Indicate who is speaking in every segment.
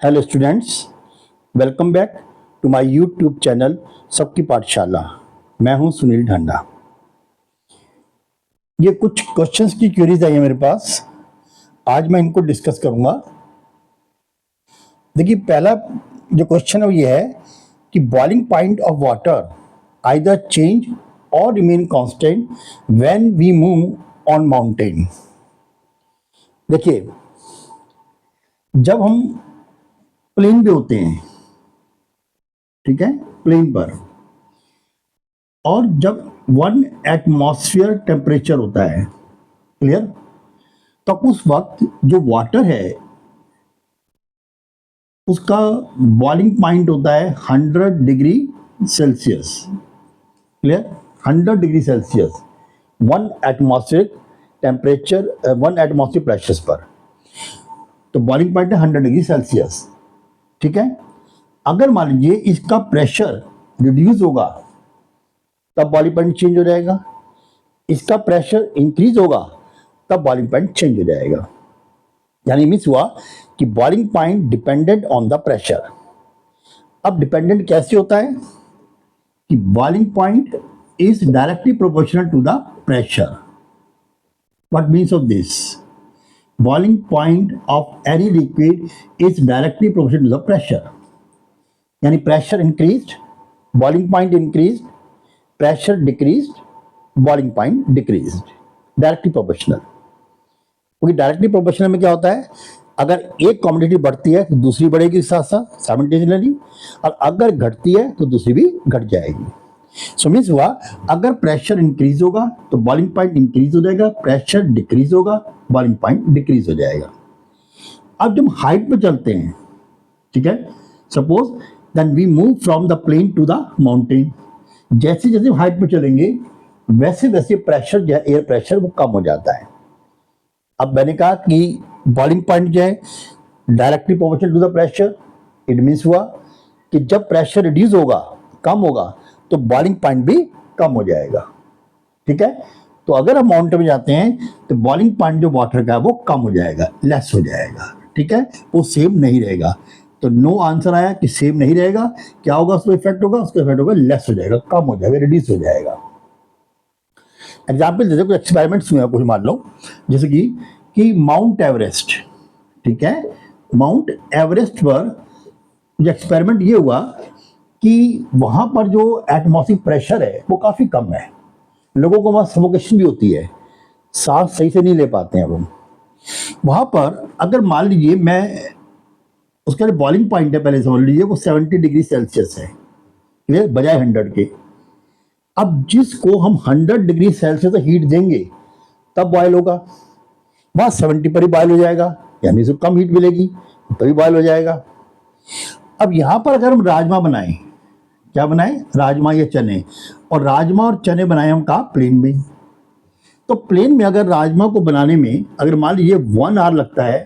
Speaker 1: Hello students, welcome back to my YouTube channel Sabki Pathshala. मैं हूं सुनील ढांडा। ये कुछ क्वेश्चंस की क्वेरीज आई है मेरे पास, आज मैं इनको डिस्कस करूंगा। देखिए, पहला जो क्वेश्चन है वो ये है कि boiling point of water either change और remain constant when we move on mountain. देखिए, जब हम प्लेन पे होते हैं, ठीक है, प्लेन पर, और जब 1 एटमॉस्फेयर टेम्परेचर होता है, क्लियर, तो उस वक्त जो वाटर है उसका बॉइलिंग पॉइंट होता है 100 degree Celsius. Clear, 100 degree Celsius 1 atmosphere pressure पर, तो बॉइलिंग पॉइंट है 100 डिग्री सेल्सियस। ठीक है, अगर मान लीजिए इसका प्रेशर रिड्यूस होगा तब बॉइलिंग पॉइंट चेंज हो जाएगा, इसका प्रेशर इंक्रीज होगा तब बॉइलिंग पॉइंट चेंज हो जाएगा। यानी मीन्स हुआ कि boiling point dependent on the pressure. अब डिपेंडेंट कैसे होता है कि boiling point is directly proportional to the pressure. What means of this? Boiling point of any liquid is directly proportional to the pressure. यानी pressure increased, boiling point increased, pressure decreased, boiling point decreased, directly proportional. क्योंकि directly proportional में क्या होता है, अगर एक quantity बढ़ती है तो दूसरी बढ़ेगी साथ साथ साइमल्टेनियसली, और अगर घटती है तो दूसरी भी घट जाएगी। सो मीन्स हुआ, अगर प्रेशर इंक्रीज होगा तो बॉइलिंग पॉइंट इंक्रीज हो जाएगा, प्रेशर डिक्रीज होगा, बॉइलिंग पॉइंट डिक्रीज हो जाएगा। अब जब हाइट पे चलते हैं, ठीक है, suppose then we move from the plain to the mountain. जैसे जैसे हाइट पे चलेंगे वैसे वैसे प्रेशर जो है, एयर प्रेशर, वो कम हो जाता है। अब मैंने कहा कि बॉइलिंग पॉइंट जो है directly proportional to the pressure. It means हुआ कि जब प्रेशर रिड्यूस होगा, कम होगा, तो बॉइलिंग पॉइंट भी कम हो जाएगा। ठीक है, तो अगर हम माउंटेन में जाते हैं तो बॉइलिंग पॉइंट जो वाटर का है वो कम हो जाएगा, लेस हो जाएगा। ठीक है, वो सेम नहीं रहेगा। तो नो आंसर आया कि सेम नहीं रहेगा। क्या होगा, उसका इफेक्ट होगा, उसका इफेक्ट होगा लेस हो जाएगा, कम हो जाएगा, रिड्यूस हो जाएगा। एग्जाम्पल जैसे कुछ एक्सपेरिमेंट्स हुए हैं, कुछ मान लो, जैसे कि माउंट एवरेस्ट, ठीक है, माउंट एवरेस्ट पर जो एक्सपेरिमेंट ये हुआ कि वहां पर जो एटमॉस्फेरिक प्रेशर है वो काफी कम है, लोगों को वहां सफोकेशन भी होती है, सांस सही से नहीं ले पाते हैं वो। वहां पर अगर मान लीजिए मैं, उसका जो बॉइलिंग पॉइंट है पहले समझ लीजिए वो 70 डिग्री सेल्सियस है, क्लियर, बजाय 100 के। अब जिसको हम 100 डिग्री सेल्सियस हीट देंगे तब बॉयल होगा, वहां 70 पर ही बॉयल हो जाएगा, यानी इसको कम हीट मिलेगी तभी बॉयल हो जाएगा। अब यहां पर अगर हम राजमा बनाएं, क्या बनाएं, राजमा या चने, और राजमा और चने बनाए हम कहा प्लेन में, तो प्लेन में अगर राजमा को बनाने में अगर मान लीजिए 1 आवर लगता है,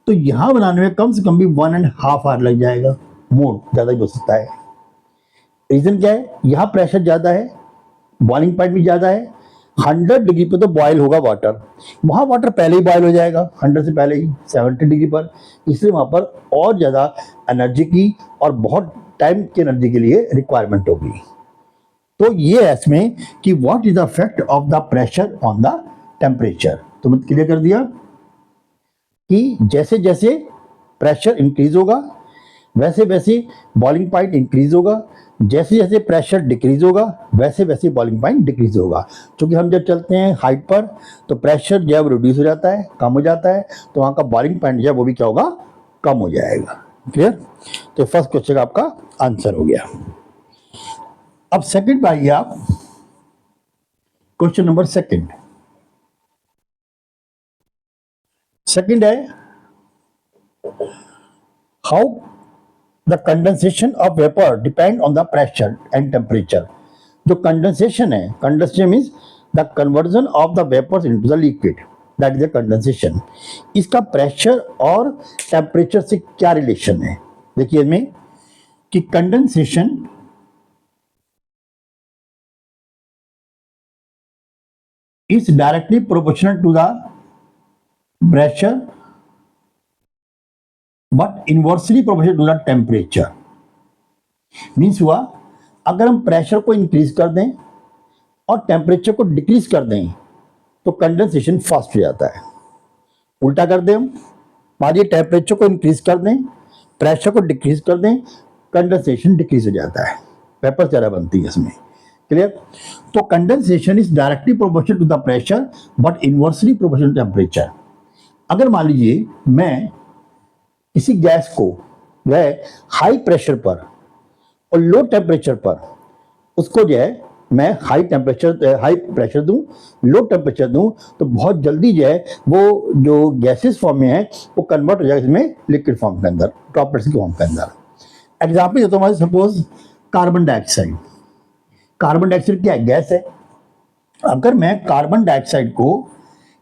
Speaker 1: तो यहां बनाने में कम से कम भी 1.5 आवर लग जाएगा, मोर ज्यादा भी हो सकता है। रीजन क्या है, यहां प्रेशर ज्यादा है, बॉइलिंग पॉइंट भी ज्यादा है, 100 डिग्री पे तो बॉयल होगा वाटर, वहां वाटर पहले ही बॉयल हो जाएगा 100 से पहले ही 70 डिग्री पर, इसलिए वहां पर और ज्यादा एनर्जी की और बहुत टाइम की एनर्जी के लिए रिक्वायरमेंट होगी। तो ये है इसमें कि what is the effect of the pressure on the temperature. तो मैं क्लियर कर दिया कि जैसे जैसे प्रेशर इंक्रीज होगा वैसे वैसे बॉइलिंग पॉइंट इंक्रीज होगा, जैसे जैसे प्रेशर डिक्रीज होगा वैसे वैसे बॉइलिंग पॉइंट डिक्रीज होगा। क्योंकि हम जब चलते हैं हाइट पर तो प्रेशर जो है वो रिड्यूस हो जाता है, कम हो जाता है, तो वहाँ का बॉइलिंग पॉइंट जो है वो भी क्या होगा, कम हो जाएगा। क्लियर, तो फर्स्ट क्वेश्चन का आपका आंसर हो गया। अब सेकंड पर आइए आप, क्वेश्चन नंबर सेकंड। सेकंड है, how the condensation of vapour depend on the pressure and temperature. जो कंडेंसेशन है, condensation means the conversion of the vapours into the liquid, that is the condensation. इसका pressure और temperature से क्या relation है? देखिए इसमें कि condensation is directly proportional to the pressure but inversely proportional to the temperature. Means हुआ अगर हम प्रेशर को इंक्रीज कर दें और टेम्परेचर को डिक्रीज कर दें तो कंडेंसेशन फास्ट हो जाता है। उल्टा कर दें, हम मानिए टेम्परेचर को इंक्रीज कर दें, प्रेशर को डिक्रीज कर दें, कंडेंसेशन डिक्रीज हो जाता है, वेपर ज़्यादा बनती है इसमें। क्लियर? तो condensation is directly proportional to the pressure but inversely proportional to temperature. अगर मान लीजिए मैं किसी गैस को वह हाई प्रेशर पर और लो टेम्परेचर पर उसको जो है मैं हाई प्रेशर दूं, लो टेम्परेचर दूं, तो बहुत जल्दी जो है वो जो गैसेस फॉर्म में है वो कन्वर्ट हो जाएगा इसमें लिक्विड फॉर्म के अंदर, ड्रॉपलेट्स की फॉर्म के अंदर। एग्जाम्पल देता हूँ, suppose carbon dioxide. Carbon dioxide क्या है? गैस है। अगर मैं कार्बन डाइऑक्साइड को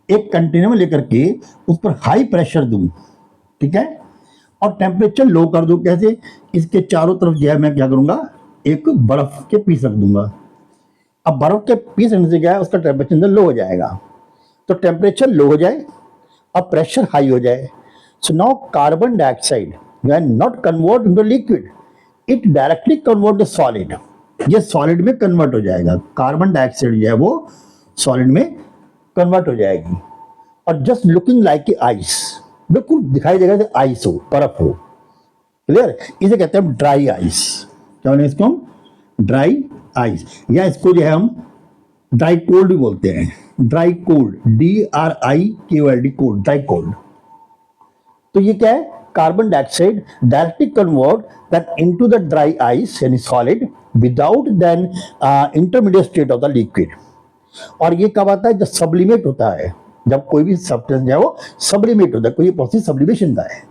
Speaker 1: एक कंटेनर में लेकर के उस पर हाई प्रेशर दूं, ठीक है, और टेम्परेचर लो कर दूं, कैसे? इसके चारों तरफ जो है मैं क्या करूंगा, एक बर्फ के पीस रख दूंगा। अब बर्फ के पीस रखने से क्या है, उसका टेम्परेचर अंदर लो हो जाएगा। तो टेम्परेचर लो हो जाए और प्रेशर हाई हो जाए, so now carbon dioxide when not convert into liquid, it directly convert the solid. ये सॉलिड में कन्वर्ट हो जाएगा, कार्बन डाइऑक्साइड जो है वो सॉलिड में कन्वर्ट हो जाएगी और just looking like a ice, बिल्कुल दिखाई देगा जैसे आइस हो, बर्फ हो। क्लियर? इसे कहते हैं ड्राई आइस। क्या बोले इसको हम? ड्राई आइस, या इसको जो है हम ड्राई कोल्ड भी बोलते हैं। Dry cold, DRIKOLD, cold, dry cold. तो ये क्या है? Carbon dioxide directly convert that into the dry ice यानी solid without then intermediate state of the liquid. और ये कब आता है? जब सब्लिमेट होता है, जब कोई भी सब्सटेंस है वो सब्लिमेट होता है, कोई प्रोसेस सब्लिमेशन का है।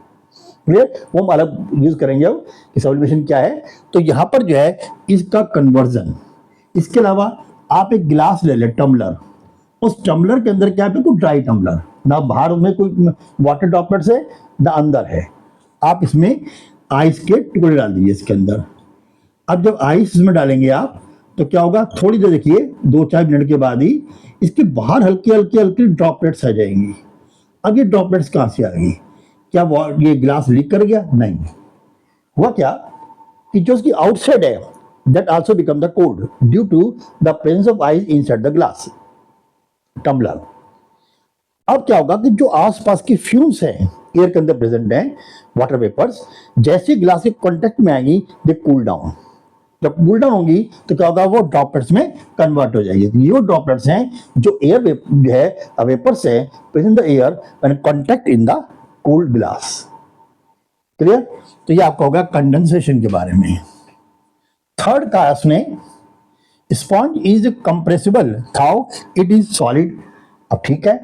Speaker 1: क्लियर? वो हम अलग यूज करेंगे अब कि सब्लिमेशन क्या है। तो यहां पर जो है इसका कन्वर्जन। इसके अलावा आप एक गिलास ले लें, टम्बलर, उस टम्बलर के अंदर क्या है? बिल्कुल ड्राई टम्बलर, ना बाहर में कोई वाटर ड्रॉपलेट्स है ना अंदर है। आप इसमें आइस के टुकड़े डाल दीजिए इसके अंदर। अब जब आइस इसमें डालेंगे आप तो क्या होगा? थोड़ी देर देखिए, 2-4 मिनट के बाद ही इसके बाहर हल्की हल्की हल्की ड्रॉपलेट्स आ जाएंगी। अब ये ड्रॉपलेट्स कहाँ से आ गई? क्या ये गिलास लीक कर गया? नहीं। हुआ क्या कि जो उसकी आउटसाइड है that also become the cold due to the presence of ice inside the glass tumbler. अब क्या होगा कि जो आसपास की फ्यूम्स हैं एयर के अंदर प्रेजेंट हैं, वाटर वेपर्स, जैसे ग्लास के कांटेक्ट में आएंगी दे कूल डाउन। जब कूल डाउन होगी तो क्या होगा? वो ड्रॉपलेट्स में कन्वर्ट हो जाएगी। ये वो ड्रॉपलेट्स हैं जो एयर जो है वेपर्स है present the air when contact in the cold glass. Clear? तो ये आपका होगा कंडेंसेशन के बारे में। थर्ड कहा उसने, sponge is compressible how it is solid. अब ठीक है,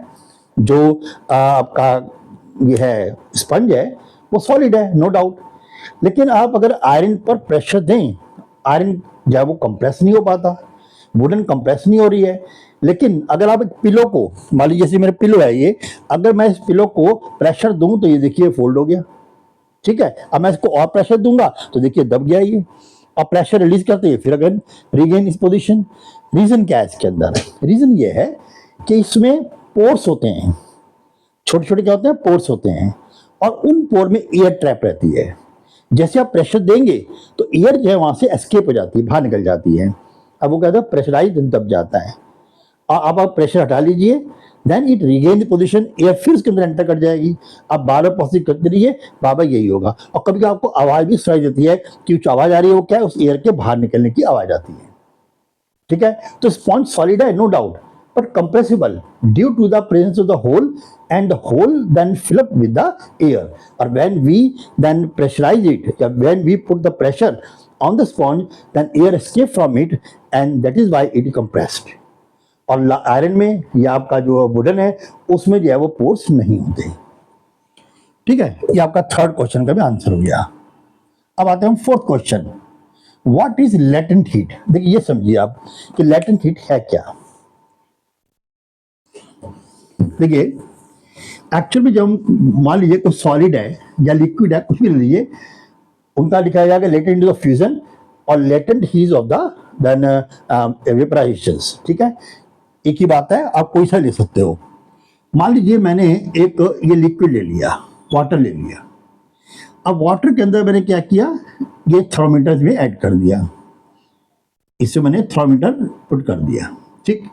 Speaker 1: जो आपका ये है स्पंज है वो सॉलिड है, नो डाउट, लेकिन आप अगर आयरन पर प्रेशर दें, आयरन जो है वो कंप्रेस नहीं हो पाता, वुडन कंप्रेस नहीं हो रही है। लेकिन अगर आप एक पिलो को, मान लीजिए जैसे मेरा पिलो है ये, अगर मैं इस पिलो को प्रेशर दूं तो ये देखिए फोल्ड हो गया। ठीक है, अब मैं इसको और प्रेशर दूंगा तो देखिए दब गया ये, और प्रेशर रिलीज करते हैं फिर अगर रीगेन इस पोजीशन। रीजन क्या है इसके अंदर? रीजन ये है कि इसमें पोर्स होते हैं, छोटे छोटे क्या होते हैं? पोर्स होते हैं, और उन पोर में एयर ट्रैप रहती है। जैसे आप प्रेशर देंगे तो एयर जो है वहां से एस्केप हो जाती है, बाहर निकल जाती है। अब वो कहते हैं प्रेशराइज दब जाता है। और अब आप प्रेशर हटा लीजिए, then it regain the position, air फिर उसके अंदर एंटर कर जाएगी। अब बार बार प्रोसेस करते रहिए, बार यही होगा। और कभी आपको आवाज भी सुनाई देती है कि जो आवाज आ रही है वो क्या है? उस एयर के बाहर निकलने की आवाज आती है। ठीक है, तो स्पॉन्ज सॉलिड है, no doubt, but compressible due to the presence of the hole, and the hole then fill up with the air. Or when we then pressurize it, when we put the pressure on the sponge, then air escape from it, and that is why it is compressed. और iron में या आपका जो wooden है उसमें जो है वो पोर्स नहीं होते। ठीक है, ये आपका थर्ड क्वेश्चन का भी आंसर हो गया। अब आते हैं हम fourth question, what is latent heat. देखिए ये समझिए आप कि लेटेंट हीट है क्या। देखिए एक्चुअल में जब मान लीजिए कोई सॉलिड है या लिक्विड है, कुछ भी ले लीजिए, उनका लिखा जाएगा लेटेंट ऑफ फ्यूजन और latent heat of the then vaporization. ठीक है, एक ही बात है, आप कोई सा ले सकते हो। मान लीजिए मैंने एक ये लिक्विड ले लिया, वाटर ले लिया। अब वाटर के अंदर मैंने क्या किया, ये थर्मोमीटर में ऐड कर दिया, इससे मैंने थर्मोमीटर पुट कर दिया, ठीक।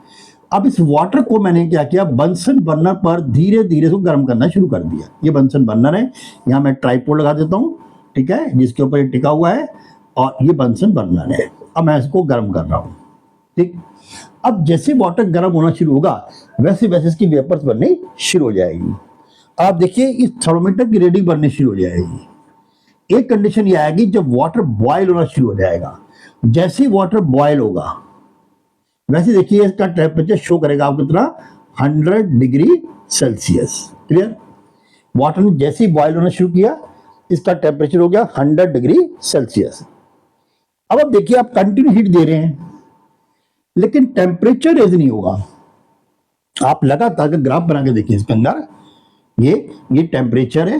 Speaker 1: अब इस वाटर को मैंने क्या किया, बंसन बर्नर पर धीरे धीरे इसको गर्म करना शुरू कर दिया। ये बंसन बर्नर है, यहाँ मैं ट्राइपॉड लगा देता हूँ, ठीक है, जिसके ऊपर ये टिका हुआ है, और ये बंसन बर्नर है। अब मैं इसको गर्म कर रहा हूँ, ठीक। अब जैसे वाटर गर्म होना शुरू होगा वैसे वैसे इसकी वेपर्स बननी शुरू हो जाएगी। आप देखिए इस थर्मोमीटर की रीडिंग बननी शुरू हो जाएगी। एक कंडीशन ये आएगी जब वाटर बॉयल होना शुरू हो जाएगा। जैसे ही वाटर बॉयल होगा वैसे देखिए इसका टेम्परेचर शो करेगा आपको कितना, 100 डिग्री सेल्सियस। क्लियर? वाटर ने जैसे ही बॉयल होना शुरू किया इसका टेम्परेचर हो गया 100 डिग्री सेल्सियस। अब आप देखिए आप कंटिन्यू हीट दे रहे हैं लेकिन टेम्परेचर रेज नहीं होगा। आप लगातार ग्राफ बना के देखिए, इसके अंदर ये टेम्परेचर है,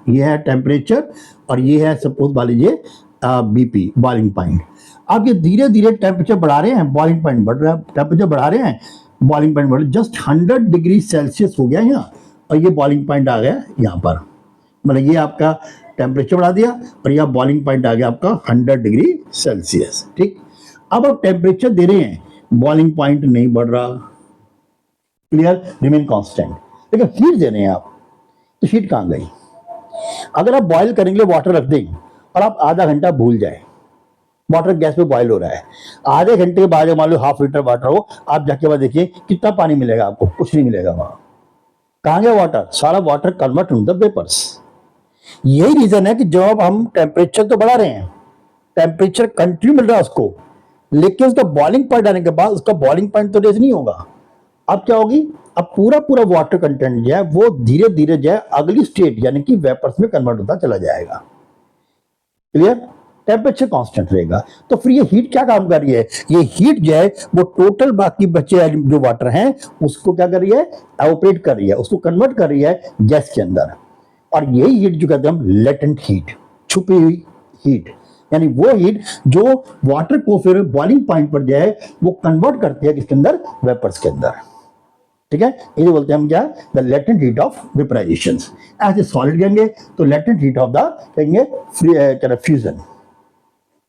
Speaker 1: ये है टेम्परेचर, और ये है सपोज मान लीजिए बीपी, बॉइलिंग पॉइंट। आप ये धीरे धीरे टेम्परेचर बढ़ा रहे हैं, बॉइलिंग पॉइंट बढ़ रहा है, टेम्परेचर बढ़ा रहे हैं, बॉइलिंग पॉइंट बढ़ रहा है। जस्ट 100 डिग्री सेल्सियस हो गया यहाँ, और ये बॉइलिंग पॉइंट आ गया यहाँ पर। मतलब ये आपका टेम्परेचर बढ़ा दिया और यह बॉइलिंग पॉइंट आ गया आपका 100 डिग्री सेल्सियस, ठीक। अब आप टेम्परेचर दे रहे हैं, बॉइलिंग पॉइंट नहीं बढ़ रहा, क्लियर, रिमेन कांस्टेंट। लेकिन हीट दे रहे हैं आप, तो हीट कहां गई? अगर आप बॉयल करने के लिए वाटर रख दें और आप आधा घंटा भूल जाए, वाटर गैस पे बॉयल हो रहा है, आधे घंटे के बाद मान लो 1/2 लीटर वाटर हो, आप जाके बाद देखिए कितना पानी मिलेगा आपको, कुछ नहीं मिलेगा वहां। कहां गया वाटर? सारा water convert in the vapours. यही रीजन है कि जब हम टेम्परेचर तो बढ़ा रहे हैं, टेम्परेचर कंटिन्यू मिल रहा है उसको, लेकिन उसका बॉइलिंग पॉइंट आने के बाद उसका बॉइलिंग पॉइंट तो रेज नहीं होगा। अब क्या होगी, अब पूरा पूरा वाटर कंटेंट जो है वो धीरे धीरे जो है अगली स्टेट यानी कि वेपर्स में कन्वर्ट होता चला जाएगा। क्लियर? टेम्परेचर कांस्टेंट रहेगा। तो फिर ये हीट क्या काम कर रही है? ये हीट जो है वो टोटल बाकी बचे जो वाटर हैं उसको क्या कर रही है, एवोपरेट कर रही है, उसको कन्वर्ट कर रही है गैस के अंदर। और यही हीट जो कहते हैं हम लेटेंट हीट, छुपी हुई हीट, यानी वो हीट जो वाटर को फिर बॉइलिंग पॉइंट पर जो है वो कन्वर्ट करती है किसके अंदर, वेपर्स के अंदर, ठीक है। ये बोलते हैं हम क्या, the latent heat of vaporization. ऐसे सॉलिड कहेंगे तो लेटेंट हीट ऑफ द कहेंगे फ्यूजन।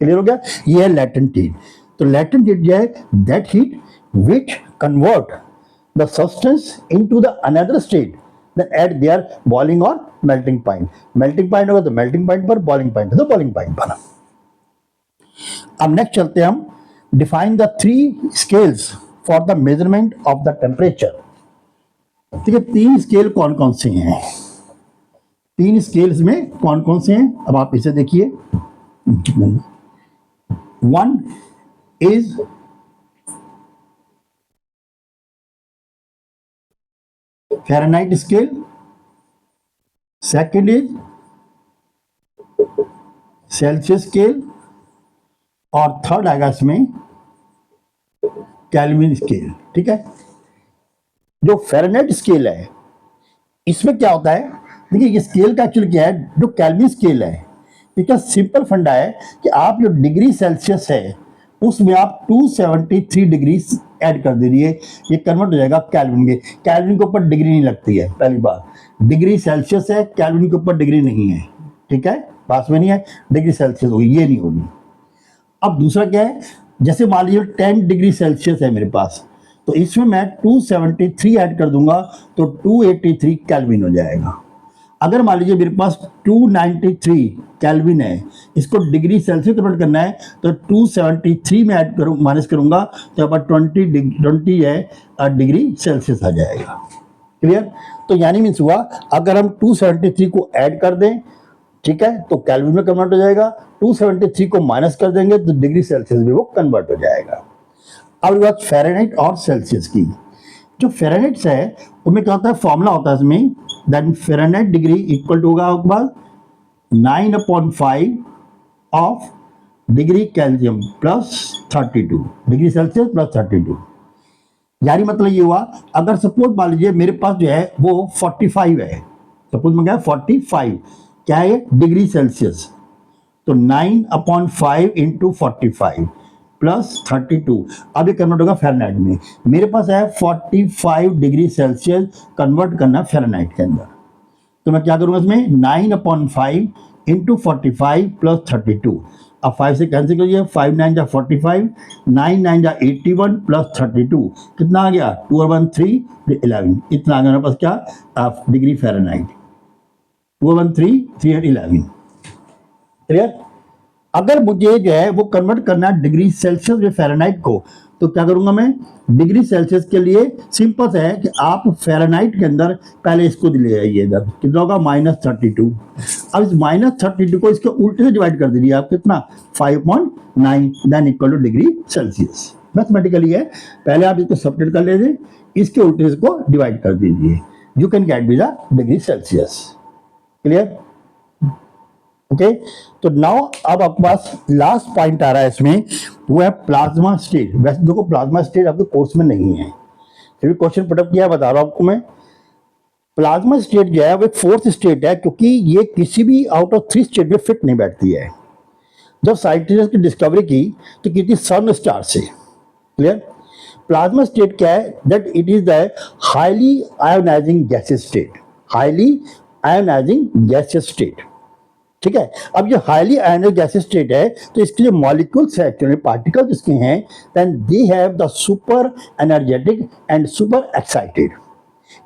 Speaker 1: क्लियर हो गया? ये है लेटेंट हीट। तो लेटेंट हीट जो है that heat which convert the substance into the another state then at their boiling or melting point. melting point होगा तो melting point पर, boiling point है तो boiling point पर। अब नेक्स्ट चलते हैं हम, define the 3 scales for the measurement of the temperature। ठीक है, 3 स्केल कौन कौन से हैं? 3 स्केल्स में कौन कौन से हैं? अब आप इसे देखिए। 1 is Fahrenheit scale, second is Celsius scale, और थर्ड आएगा इसमें केल्विन स्केल। ठीक है, जो फ़ारेनहाइट स्केल है इसमें क्या होता है, देखिए ये स्केल का एक्चुअली क्या है, जो केल्विन स्केल है इसका सिंपल फंडा है कि आप जो डिग्री सेल्सियस है उसमें आप 273 डिग्री ऐड कर दीजिए, ये कन्वर्ट हो जाएगा केल्विन के। केल्विन के ऊपर डिग्री नहीं लगती है, पहली बार। डिग्री सेल्सियस है, केल्विन के ऊपर डिग्री नहीं है, ठीक है, पास में नहीं है, डिग्री सेल्सियस होगी, ये नहीं होगी। अब दूसरा क्या है, जैसे मान लीजिए 10 डिग्री सेल्सियस है मेरे पास, तो इसमें मैं 273 ऐड कर दूंगा तो 283 केल्विन हो जाएगा। अगर मान लीजिए मेरे पास 293 केल्विन है, इसको डिग्री सेल्सियस कन्वर्ट करना है तो 273 में ऐड करूँ, माइनस करूंगा तो यहाँ पर 20 है डिग्री सेल्सियस आ जाएगा। क्लियर? तो यानी मीन्स हुआ अगर हम 273 को ऐड कर दें, ठीक है, तो केल्विन में कन्वर्ट हो जाएगा, 273 को माइनस कर देंगे तो डिग्री सेल्सियस में वो कन्वर्ट हो जाएगा। अब बात फ़ारेनहाइट और सेल्सियस की। जो फ़ारेनहाइट है उनमें क्या होता है, फॉर्मूला होता है इसमें, that Fahrenheit degree equal to होगा आपके पास 9/5 of degree Kelvin plus 32 degree Celsius plus 32। यानी मतलब ये हुआ, अगर सपोज मान लीजिए मेरे पास जो है वो 45 है, सपोज मैं क्या 45 क्या है डिग्री सेल्सियस, तो 9/5 इंटू 45 प्लस 32, अब ये कन्वर्ट होगा फ़ारेनहाइट में। मेरे पास है 45 डिग्री सेल्सियस कन्वर्ट करना फ़ारेनहाइट के अंदर, तो मैं क्या करूँगा इसमें 9/5 इंटू 45 प्लस 32। अब 5 से कैंसिल करिए, 5 9 जा 45, 9 9 जा 81 प्लस 32 कितना आ गया, 2 और 1 3 11, इतना आ गया हमारे पास क्या, डिग्री फ़ारेनहाइट, 2 और 1 3 311। क्लियर। अगर मुझे जो है वो कन्वर्ट करना है डिग्री सेल्सियस या फ़ारेनहाइट को, तो क्या करूंगा मैं, डिग्री सेल्सियस के लिए सिंपल सा है कि आप फ़ारेनहाइट के अंदर पहले इसको ले आइए, इधर कितना होगा -32। अब इस -32 को इसके उल्टे से डिवाइड कर दीजिए आप, कितना 5.9, than equal two degree Celsius. Mathematically है, पहले आप इसको सब्ट्रैक्ट कर लीजिए, इसके उल्टे से इसको डिवाइड कर दीजिए, you can get be the degree Celsius. Clear. Okay, तो नाउ अब आपके पास लास्ट पॉइंट आ रहा है इसमें, वो है प्लाज्मा स्टेट। वैसे देखो प्लाज्मा स्टेट आपके कोर्स में नहीं है, फिर भी क्वेश्चन पुटअप किया बता रहा हूं आपको मैं। प्लाज्मा स्टेट जो है वो एक फोर्थ स्टेट है, क्योंकि ये किसी भी आउट ऑफ 3 स्टेट में फिट नहीं बैठती है। जब साइंटिस्ट की डिस्कवरी की तो की थी सन स्टार से। क्लियर। प्लाज्मा स्टेट क्या है, that it is the highly ionizing gases state, highly ionizing gases state. ठीक है। अब ये हाईली आयोनाइज्ड गैसेस स्टेट है, तो इसके लिए मॉलिक्यूल्स है, पार्टिकल्स इसके हैं, then they have the super energetic and super excited,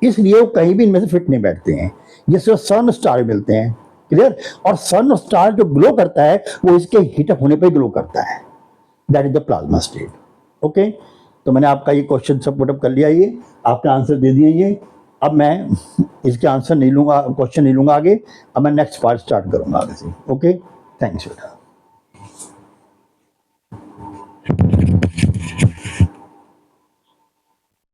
Speaker 1: इसलिए वो कहीं भी इनमें से फिट नहीं बैठते हैं, ये सिर्फ सन स्टार मिलते हैं। क्लियर। और सन स्टार जो ग्लो करता है वो इसके हीटअप होने पर ग्लो करता है, that is the plasma state. Okay, तो मैंने आपका ये क्वेश्चन सब पुटअप कर लिया, ये आपने आंसर दे दिए ये। अब मैं इसके आंसर नहीं लूँगा, क्वेश्चन नहीं लूँगा आगे, अब मैं नेक्स्ट पार्ट स्टार्ट करूँगा आगे से। ओके, थैंक्स बेटा।